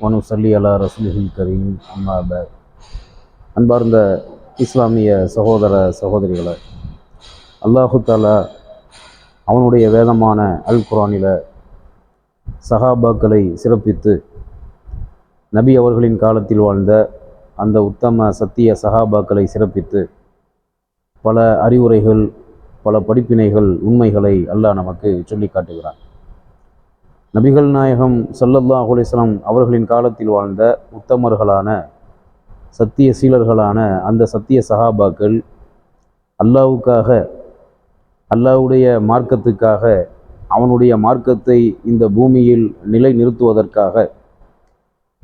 வனுசல்லி அலா ரசூலில் கரீம் அம்மா பாத். அன்பார்ந்த இஸ்லாமிய சகோதர சகோதரிகளை, அல்லாஹு தாலா அவனுடைய வேதமான அல் குர்ஆனில் சஹாபாக்களை சிறப்பித்து நபி அவர்களின் காலத்தில் வாழ்ந்த அந்த உத்தம சத்திய சஹாபாக்களை சிறப்பித்து பல அறிவுரைகள், பல படிப்பினைகள், உண்மைகளை அல்லாஹ் நமக்கு சொல்லி காட்டுகிறான். நபிகள் நாயகம் ஸல்லல்லாஹு அலைஹி வஸல்லம் அவர்களின் காலத்தில் வாழ்ந்த உத்தமர்களான சத்திய சீலர்களான அந்த சத்திய சஹாபாக்கள் அல்லாஹ்வுக்காக, அல்லாஹ்வுடைய மார்க்கத்துக்காக, அவனுடைய மார்க்கத்தை இந்த பூமியில் நிலை நிறுத்துவதற்காக,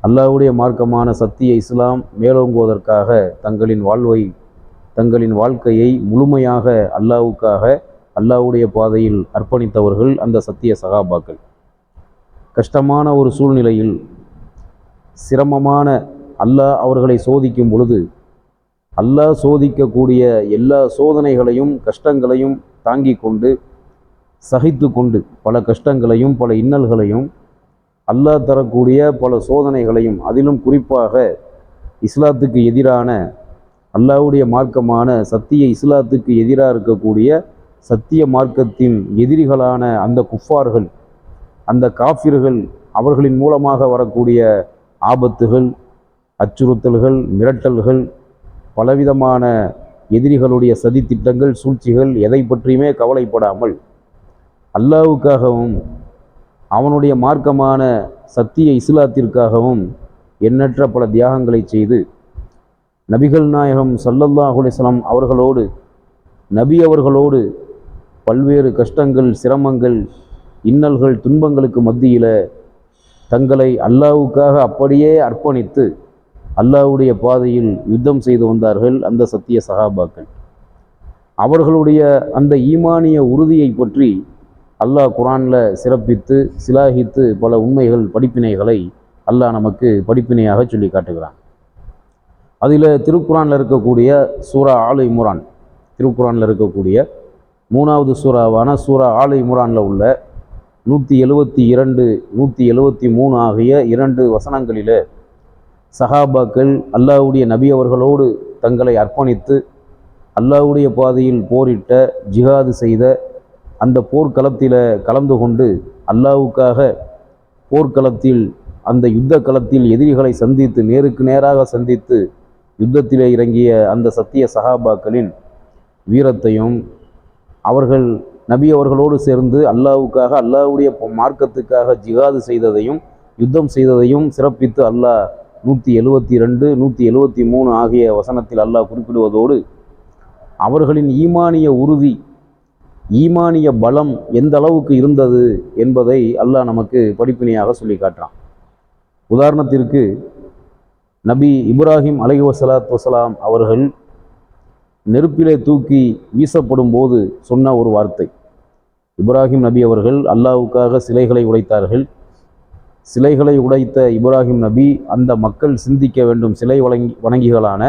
அல்லாஹ்வுடைய மார்க்கமான சத்திய இஸ்லாம் மேலோங்குவதற்காக தங்களின் வாழ்க்கையை முழுமையாக அல்லாஹ்வுக்காக, அல்லாஹ்வுடைய பாதையில் அர்ப்பணித்தவர்கள் அந்த சத்திய சஹாபாக்கள். கஷ்டமான ஒரு சூழ்நிலையில், சிரமமான அல்லாஹ் அவர்களை சோதிக்கும் பொழுது, அல்லாஹ் சோதிக்கக்கூடிய எல்லா சோதனைகளையும் கஷ்டங்களையும் தாங்கி கொண்டு, சகித்து கொண்டு, பல கஷ்டங்களையும் பல இன்னல்களையும், அல்லாஹ் தரக்கூடிய பல சோதனைகளையும், அதிலும் குறிப்பாக இஸ்லாத்துக்கு எதிரான, அல்லாஹ்வுடைய மார்க்கமான சத்திய இஸ்லாத்துக்கு எதிராக இருக்கக்கூடிய சத்திய மார்க்கத்தின் எதிரிகளான அந்த குஃபார்கள், அந்த காஃபிர்கள், அவர்களின் மூலமாக வரக்கூடிய ஆபத்துகள், அச்சுறுத்தல்கள், மிரட்டல்கள், பலவிதமான எதிரிகளுடைய சதித்திட்டங்கள், சூழ்ச்சிகள், எதை பற்றியுமே கவலைப்படாமல் அல்லாஹ்வுக்காகவும் அவனுடைய மார்க்கமான சத்திய இஸ்லாத்திற்காகவும் எண்ணற்ற பல தியாகங்களை செய்து நபிகள் நாயகம் ஸல்லல்லாஹு அலைஹி வஸல்லம் அவர்களோடு, நபி அவர்களோடு பல்வேறு கஷ்டங்கள், சிரமங்கள், இன்னல்கள், துன்பங்களுக்கு மத்தியில் தங்களை அல்லாஹ்வுக்காக அப்படியே அர்ப்பணித்து அல்லாஹ்வுடைய பாதையில் யுத்தம் செய்து வந்தார்கள் அந்த சத்திய சஹாபாக்கள். அவர்களுடைய அந்த ஈமானிய உறுதியை பற்றி அல்லாஹ் குர்ஆனில் சிறப்பித்து சிலாகித்து பல உண்மைகள், படிப்பினைகளை அல்லாஹ் நமக்கு படிப்பினையாக சொல்லி காட்டுகிறான். அதில் திருக்குர்ஆனில் இருக்கக்கூடிய சூரா ஆல் இம்ரான், திருக்குர்ஆனில் இருக்கக்கூடிய 3வது சூறாவான சூரா ஆல் இம்ரானில் உள்ள 172, 173 ஆகிய 2 வசனங்களில் சஹாபாக்கள் அல்லாஹ்வுடைய நபி அவர்களோடு தங்களை அர்ப்பணித்து அல்லாஹ்வுடைய பாதையில் போரிட்ட, ஜிஹாது செய்த, அந்த போர்க்களத்தில் கலந்து கொண்டு அல்லாஹ்வுக்காக போர்க்களத்தில், அந்த யுத்த களத்தில் எதிரிகளை சந்தித்து, நேருக்கு நேராக சந்தித்து யுத்தத்திலே இறங்கிய அந்த சத்திய சஹாபாக்களின் வீரத்தையும், அவர்கள் நபி அவர்களோடு சேர்ந்து அல்லாஹ்வுக்காக, அல்லாஹ்வுடைய மார்க்கத்துக்காக ஜிஹாது செய்ததையும் யுத்தம் செய்ததையும் சிறப்பித்து அல்லாஹ் 172, 173 ஆகிய வசனத்தில் அல்லாஹ் குறிப்பிடுவதோடு, அவர்களின் ஈமானிய உறுதி, ஈமானிய பலம் எந்த அளவுக்கு இருந்தது என்பதை அல்லாஹ் நமக்கு படிப்பினையாக சொல்லி காட்டுறான். உதாரணத்திற்கு, நபி இப்ராஹிம் அலைஹிஸ்ஸலாத்து வஸலாம் அவர்கள் நெருப்பிலே தூக்கி வீசப்படும் போது சொன்ன ஒரு வார்த்தை. இப்ராஹிம் நபி அவர்கள் அல்லாஹ்வுக்காக சிலைகளை உடைத்தார்கள். சிலைகளை உடைத்த இப்ராஹிம் நபி அந்த மக்கள் சிந்திக்க வேண்டும், சிலை வணங்கிகளான,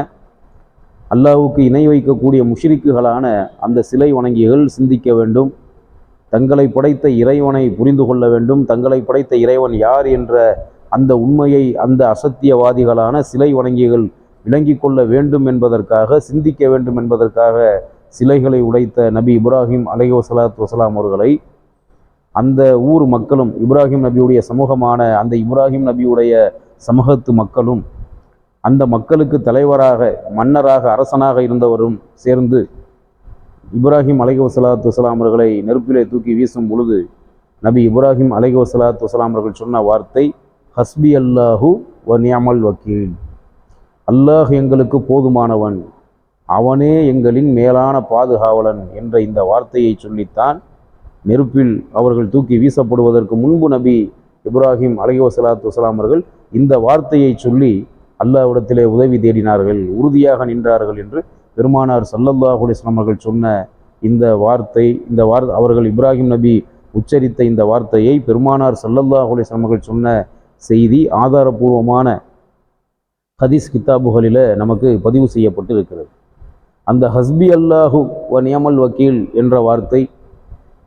அல்லாஹ்வுக்கு இணை வைக்கக்கூடிய முஷ்ரிக்குகளான அந்த சிலை வணங்கிகள் சிந்திக்க வேண்டும், தங்களை படைத்த இறைவனை புரிந்து கொள்ள வேண்டும், தங்களை படைத்த இறைவன் யார் என்ற அந்த உண்மையை அந்த அசத்தியவாதிகளான சிலை வணங்கிகள் விளங்கி கொள்ள வேண்டும் என்பதற்காக, சிந்திக்க வேண்டும் என்பதற்காக சிலைகளை உடைத்த நபி இப்ராஹிம் அலைஹிஸ்ஸலாத்து வஸலாம் அவர்களை அந்த ஊர் மக்களும், இப்ராஹிம் நபியுடைய சமூகமான அந்த இப்ராஹிம் நபியுடைய சமூகத்து மக்களும், அந்த மக்களுக்கு தலைவராக, மன்னராக, அரசனாக இருந்தவரும் சேர்ந்து இப்ராஹிம் அலைஹிஸ்ஸலாத்து வஸலாம் அவர்களை நெருப்பிலே தூக்கி வீசும் பொழுது நபி இப்ராஹிம் அலைஹிஸ்ஸலாத்து வஸலாம் அவர்கள் சொன்ன வார்த்தை, ஹஸ்பி அல்லாஹு வ நிஅமல் வக்கீல், அல்லாஹ் எங்களுக்கு போதுமானவன், அவனே எங்களின் மேலான பாதுகாவலன் என்ற இந்த வார்த்தையை சொல்லித்தான் நெருப்பில் அவர்கள் தூக்கி வீசப்படுவதற்கு முன்பு நபி இப்ராஹிம் அலைஹிஸ்ஸலாத்து வஸலாம் அவர்கள் இந்த வார்த்தையை சொல்லி அல்லாஹ்விடத்திலே உதவி தேடினார்கள், உறுதியாக நின்றார்கள் என்று பெருமானார் ஸல்லல்லாஹு அலைஹி வஸல்லம் அவர்கள் சொன்ன இந்த வார்த்தை, அவர்கள் இப்ராஹிம் நபி உச்சரித்த இந்த வார்த்தையை பெருமானார் ஸல்லல்லாஹு அலைஹி வஸல்லம் அவர்கள் சொன்ன செய்தி ஆதாரபூர்வமான ஹதீஸ் கித்தாபுகளில் நமக்கு பதிவு செய்யப்பட்டு இருக்கிறது. அந்த ஹஸ்பி அல்லாஹு வ நிஅமல் வக்கீல் என்ற வார்த்தை,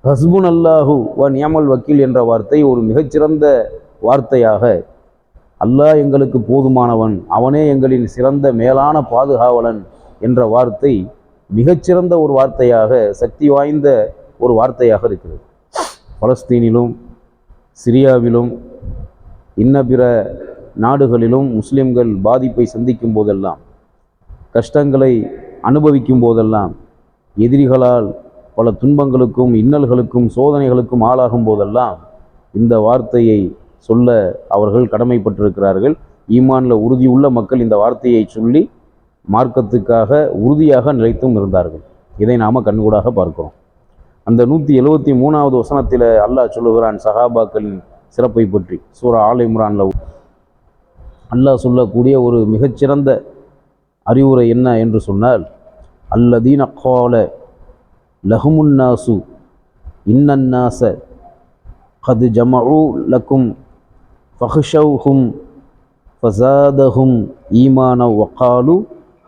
ஹஸ்புன் அல்லாஹு வ நிஅமல் வக்கீல் என்ற வார்த்தை ஒரு மிகச்சிறந்த வார்த்தையாக அல்லாஹ் எங்களுக்கு போதுமானவன், அவனே எங்களின் சிறந்த மேலான பாதுகாவலன் என்ற வார்த்தை மிகச்சிறந்த ஒரு வார்த்தையாக, சக்தி வாய்ந்த ஒரு வார்த்தையாக இருக்கிறது. பலஸ்தீனிலும் சிரியாவிலும் இன்ன பிற நாடுகளிலும் முஸ்லிம்கள் பாதிப்பை சந்திக்கும் போதெல்லாம், கஷ்டங்களை அனுபவிக்கும் போதெல்லாம், எதிரிகளால் பல துன்பங்களுக்கும் இன்னல்களுக்கும் சோதனைகளுக்கும் ஆளாகும் போதெல்லாம் இந்த வார்த்தையை சொல்ல அவர்கள் கடமைப்பட்டிருக்கிறார்கள். ஈமானில் உறுதியுள்ள மக்கள் இந்த வார்த்தையை சொல்லி மார்க்கத்துக்காக உறுதியாக நிலைத்தும் இருந்தார்கள். இதை நாம் கண்கூடாக பார்க்கிறோம். அந்த 173வது வசனத்தில் அல்லாஹ் சொல்லுகிறான் சஹாபாக்களின் சிறப்பை பற்றி. சூரா ஆல் இம்ரானில் அல்லாஹ் சொல்லக்கூடிய ஒரு மிகச்சிறந்த அறிவுரை என்ன என்று சொன்னால், அல்லதீன கால லஹுமுன்னாசு இன்னன்னாச கது ஜமஉ லக்கும் ஃபஹ்ஷௌஹும் ஃபஸாதஹும் ஈமான வகாலு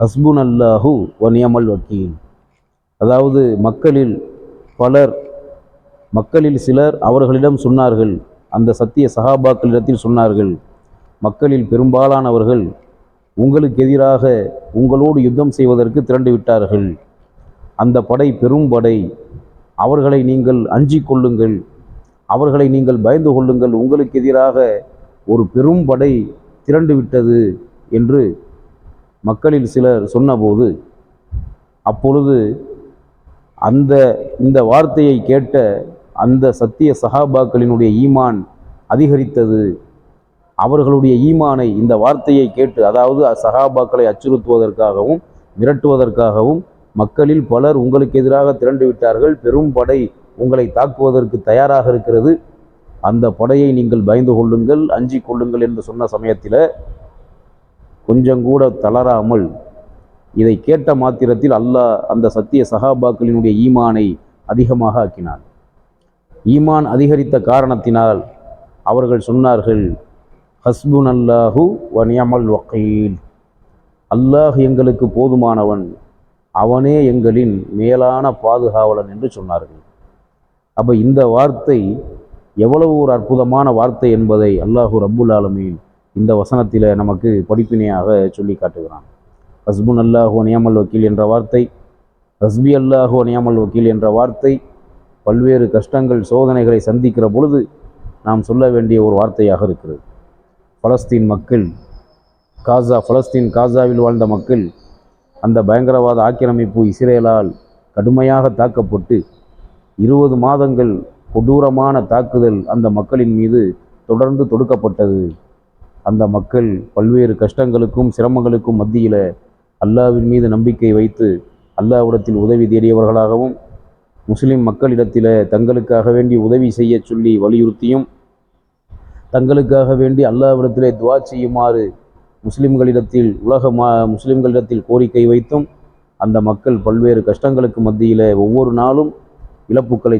ஹஸ்புனல்லாஹு வநியமல் வக்கீல். அதாவது மக்களில் சிலர் அவர்களிடம் சொன்னார்கள், அந்த சத்திய சஹாபாக்களிடத்தில் சொன்னார்கள், மக்களில் பெரும்பாலானவர்கள் உங்களுக்கு எதிராக உங்களோடு யுத்தம் செய்வதற்கு திரண்டு விட்டார்கள். அந்த படை பெரும் படை, அவர்களை நீங்கள் அஞ்சிக் கொள்ளுங்கள், அவர்களை நீங்கள் பயந்து கொள்ளுங்கள், உங்களுக்கு எதிராக ஒரு பெரும் படை திரண்டு விட்டது என்று மக்களில் சிலர் சொன்னபோது, அப்பொழுது இந்த வார்த்தையை கேட்ட அந்த சத்திய சஹாபாக்களினுடைய ஈமான் அதிகரித்தது. அவர்களுடைய ஈமானை இந்த வார்த்தையை கேட்டு, அதாவது சஹாபாக்களை அச்சுறுத்துவதற்காகவும் மிரட்டுவதற்காகவும் மக்களில் பலர் உங்களுக்கு எதிராக திரண்டு விட்டார்கள், பெரும் படை உங்களை தாக்குவதற்கு தயாராக இருக்கிறது, அந்த படையை நீங்கள் பயந்து கொள்ளுங்கள், அஞ்சிக் கொள்ளுங்கள் என்று சொன்ன சமயத்தில் கொஞ்சம் கூட தளராமல் இதை கேட்ட மாத்திரத்தில் அல்லாஹ் அந்த சத்திய சஹாபாக்களினுடைய ஈமானை அதிகமாக ஆக்கினான். ஈமான் அதிகரித்த காரணத்தினால் அவர்கள் சொன்னார்கள், ஹஸ்புனல்லாஹு வநியமல் வக்கீல், அல்லாஹ் எங்களுக்கு போதுமானவன், அவனே எங்களின் மேலான பாதுகாவலன் என்று சொன்னார்கள். அப்போ இந்த வார்த்தை எவ்வளவு ஒரு அற்புதமான வார்த்தை என்பதை அல்லாஹு ரப்புல் ஆலமீன் இந்த வசனத்தில் நமக்கு படிப்பினையாக சொல்லி காட்டுகிறான். ஹஸ்புன் அல்லாஹு வநியமல் வக்கீல் என்ற வார்த்தை, ஹஸ்பி அல்லாஹு வநியமல் வக்கீல் என்ற வார்த்தை பல்வேறு கஷ்டங்கள் சோதனைகளை சந்திக்கிற பொழுது நாம் சொல்ல வேண்டிய ஒரு வார்த்தையாக இருக்கிறது. பலஸ்தீன் மக்கள், காசாவில் வாழ்ந்த மக்கள் அந்த பயங்கரவாத ஆக்கிரமிப்பு இஸ்ரேலால் கடுமையாக தாக்கப்பட்டு 20 மாதங்கள் கொடூரமான தாக்குதல் அந்த மக்களின் மீது தொடர்ந்து தொடுக்கப்பட்டது. அந்த மக்கள் பல்வேறு கஷ்டங்களுக்கும் சிரமங்களுக்கும் மத்தியில் அல்லாஹ்வின் மீது நம்பிக்கை வைத்து அல்லாஹ்விடத்தில் உதவி தேடியவர்களாகவும், முஸ்லிம் மக்களிடத்தில் தங்களுக்காக வேண்டி உதவி செய்ய சொல்லி வலியுறுத்தியும், தங்களுக்காக வேண்டி அல்லாஹ்விடத்திலே துஆ செய்யுமாறு முஸ்லிம்களிடத்தில் கோரிக்கை வைத்தும் அந்த மக்கள் பல்வேறு கஷ்டங்களுக்கு மத்தியில் ஒவ்வொரு நாளும் இழப்புக்களை